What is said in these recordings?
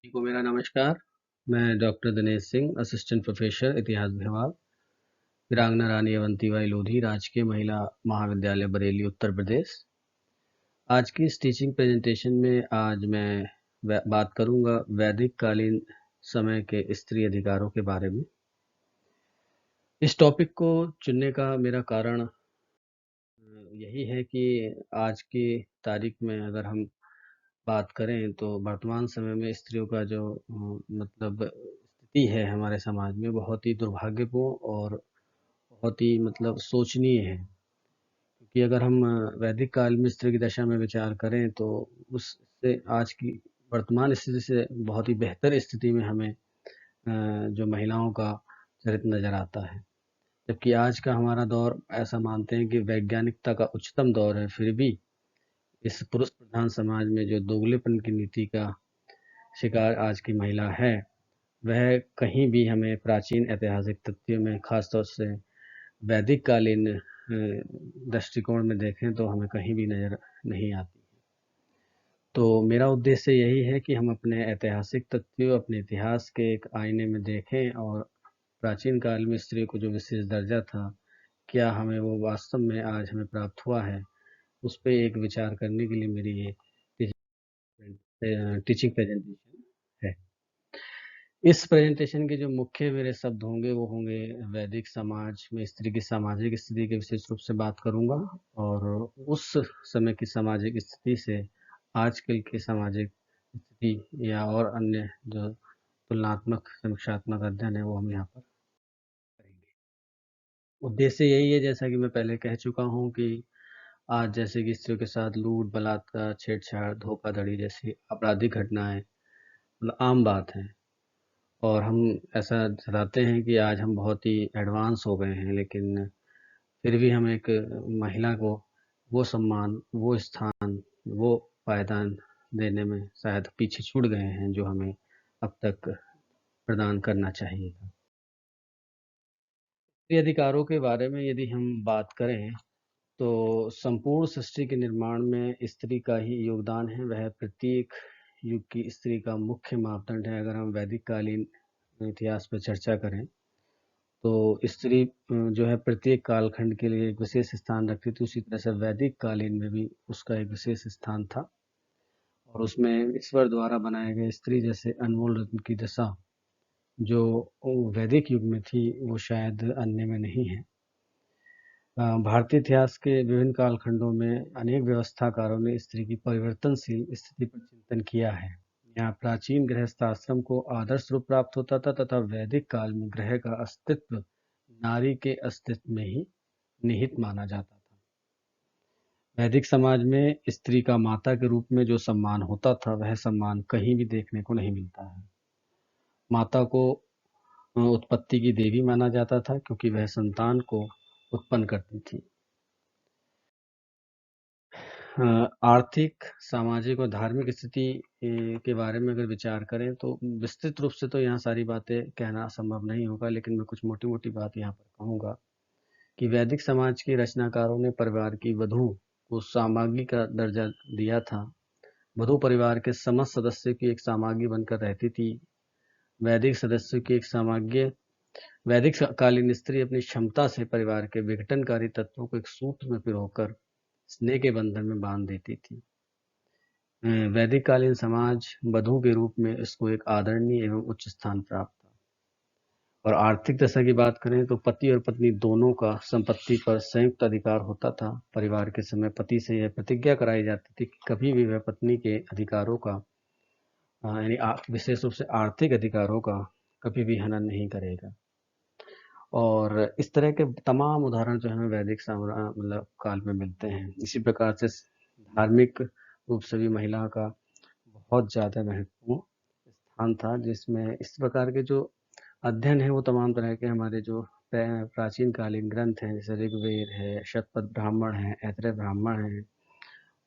जी को मेरा नमस्कार। मैं doctor Dinesh Singh, assistant professor इतिहास विभाग, वीरांगना रानी अवंतीबाई लोधी, राजकीय महिला महाविद्यालय बरेली, उत्तर प्रदेश। आज की इस टीचिंग प्रेजेंटेशन में आज मैं बात करूंगा वैदिक कालीन समय के स्त्री अधिकारों के बारे में। इस टॉपिक को चुनने का मेरा कारण यही है कि आज की तारीख में अगर हम बात करें तो वर्तमान समय में स्त्रियों का जो मतलब स्थिति है हमारे समाज में बहुत ही दुर्भाग्यपूर्ण और बहुत ही मतलब शोचनीय है। क्योंकि अगर हम वैदिक काल में स्त्री की दशा में विचार करें तो उससे आज की वर्तमान स्थिति से बहुत ही बेहतर स्थिति में हमें जो महिलाओं का चरित्र नजर आता है। जबकि आज का हमारा दौर ऐसा मानते हैं कि वैज्ञानिकता का उच्चतम दौर है, फिर भी इस पुरुष प्रधान समाज में जो दोगलेपन की नीति का शिकार आज की महिला है, वह कहीं भी हमें प्राचीन ऐतिहासिक तथ्यों में खासतौर से वैदिक कालीन दृष्टिकोण में देखें तो हमें कहीं भी नजर नहीं आती। तो मेरा उद्देश्य यही है कि हम अपने ऐतिहासिक तथ्यों, अपने इतिहास के एक आईने में देखें और प्राचीन काल में स्त्री को जो विशेष दर्जा था, क्या हमें वो वास्तव में आज हमें प्राप्त हुआ है, उस पर एक विचार करने के लिए मेरी ये टीचिंग प्रेजेंटेशन है। इस प्रेजेंटेशन के जो मुख्य मेरे शब्द होंगे वो होंगे वैदिक समाज में स्त्री की सामाजिक स्थिति के विशेष रूप से बात करूंगा और उस समय की सामाजिक स्थिति से आजकल की सामाजिक स्थिति या और अन्य जो तुलनात्मक समीक्षात्मक अध्ययन है वो हम यहाँ पर करेंगे। उद्देश्य यही है, जैसा कि मैं पहले कह चुका हूँ, कि आज जैसे कि स्त्रियों के साथ लूट, बलात्कार, छेड़छाड़, धोखाधड़ी जैसी आपराधिक घटनाएं मतलब आम बात है और हम ऐसा जताते हैं कि आज हम बहुत ही एडवांस हो गए हैं, लेकिन फिर भी हम एक महिला को वो सम्मान, वो स्थान, वो पायदान देने में शायद पीछे छूट गए हैं जो हमें अब तक प्रदान करना चाहिए था। स्त्री अधिकारों के बारे में यदि हम बात करें तो संपूर्ण सृष्टि के निर्माण में स्त्री का ही योगदान है। वह प्रत्येक युग की स्त्री का मुख्य मापदंड है। अगर हम वैदिक कालीन इतिहास पर चर्चा करें तो स्त्री जो है प्रत्येक कालखंड के लिए एक विशेष स्थान रखती थी। उसी तरह से वैदिक कालीन में भी उसका एक विशेष स्थान था और उसमें ईश्वर द्वारा बनाए गए स्त्री जैसे अनमोल रत्न की दशा जो वैदिक युग में थी वो शायद अन्य में नहीं है। भारतीय इतिहास के विभिन्न कालखंडों में अनेक व्यवस्थाकारों ने स्त्री की परिवर्तनशील स्थिति पर चिंतन किया है। यहाँ प्राचीन गृहस्थ आश्रम को आदर्श रूप प्राप्त होता था तथा वैदिक काल में गृह का अस्तित्व नारी के अस्तित्व में ही निहित माना जाता था। वैदिक समाज में स्त्री का माता के रूप में जो सम्मान होता था वह सम्मान कहीं भी देखने को नहीं मिलता है। माता को उत्पत्ति की देवी माना जाता था क्योंकि वह संतान को उत्पन्न करती थी। आर्थिक, सामाजिक और धार्मिक स्थिति के बारे में अगर विचार करें तो विस्तृत रूप से तो यहाँ सारी बातें कहना संभव नहीं होगा, लेकिन मैं कुछ मोटी-मोटी बात यहाँ पर कहूँगा कि वैदिक समाज के रचनाकारों ने परिवार की वधू को सामागी का दर्जा दिया था। वधू परिवार के समस्त सदस्य की एक सामागी बनकर रहती थी। वैदिक सदस्यों की एक सामाग्य वैदिक कालीन स्त्री अपनी क्षमता से परिवार के विघटनकारी तत्वों को एक सूत्र में पिरोकर स्नेह के बंधन में बांध देती थी। वैदिक कालीन समाज वधू के रूप में इसको एक आदरणीय एवं उच्च स्थान प्राप्त था। और आर्थिक दशा की बात करें तो पति और पत्नी दोनों का संपत्ति पर संयुक्त अधिकार होता था। परिवार के समय पति से यह प्रतिज्ञा कराई जाती थी कि कभी भी वह पत्नी के अधिकारों का यानी विशेष रूप से आर्थिक अधिकारों का कभी भी हनन नहीं करेगा। और इस तरह के तमाम उदाहरण जो हमें वैदिक मतलब काल में मिलते हैं। इसी प्रकार से धार्मिक रूप से भी महिला का बहुत ज़्यादा महत्वपूर्ण स्थान था, जिसमें इस प्रकार के जो अध्ययन है वो तमाम तरह के हमारे जो प्राचीन कालीन ग्रंथ हैं, जैसे ऋग्वेद है, शतपथ ब्राह्मण है, ऐतरेय ब्राह्मण है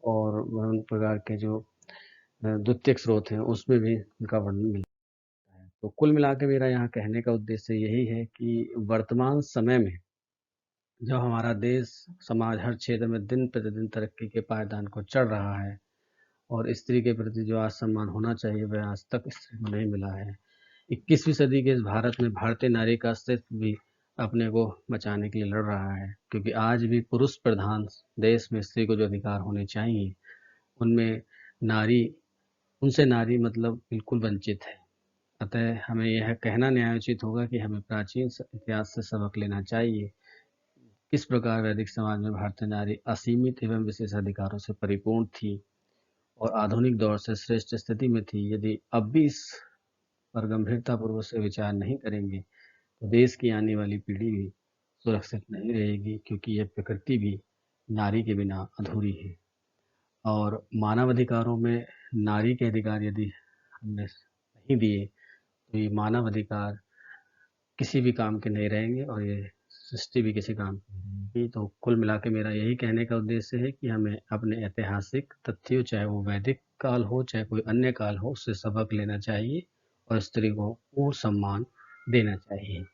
और विभिन्न प्रकार के जो द्वितीयक स्रोत हैं उसमें भी उनका वर्णन मिलता है। तो कुल मिला के मेरा यहाँ कहने का उद्देश्य यही है कि वर्तमान समय में जब हमारा देश समाज हर क्षेत्र में दिन प्रतिदिन तरक्की के पायदान को चढ़ रहा है, और स्त्री के प्रति जो आज सम्मान होना चाहिए वह आज तक स्त्री को नहीं मिला है। 21वीं सदी के इस भारत में भारतीय नारी का अस्तित्व भी अपने को बचाने के लिए लड़ रहा है, क्योंकि आज भी पुरुष प्रधान देश में स्त्री को जो अधिकार होने चाहिए उनमें नारी उनसे नारी मतलब बिल्कुल वंचित है। अतः हमें यह कहना न्यायोचित होगा कि हमें प्राचीन इतिहास से सबक लेना चाहिए, किस प्रकार वैदिक समाज में भारतीय नारी असीमित एवं विशेष अधिकारों से परिपूर्ण थी और आधुनिक दौर से श्रेष्ठ स्थिति में थी। यदि अब भी इस पर गंभीरतापूर्वक से विचार नहीं करेंगे तो देश की आने वाली पीढ़ी भी सुरक्षित नहीं रहेगी, क्योंकि यह प्रकृति भी नारी के बिना अधूरी है। और मानव अधिकारों में नारी के अधिकार यदि हमने नहीं दिए तो ये मानव अधिकार किसी भी काम के नहीं रहेंगे और ये सृष्टि भी किसी काम की नहीं रहेगी। तो कुल मिला के मेरा यही कहने का उद्देश्य है कि हमें अपने ऐतिहासिक तथ्यों, चाहे वो वैदिक काल हो चाहे कोई अन्य काल हो, उससे सबक लेना चाहिए और स्त्री को पूर्ण सम्मान देना चाहिए।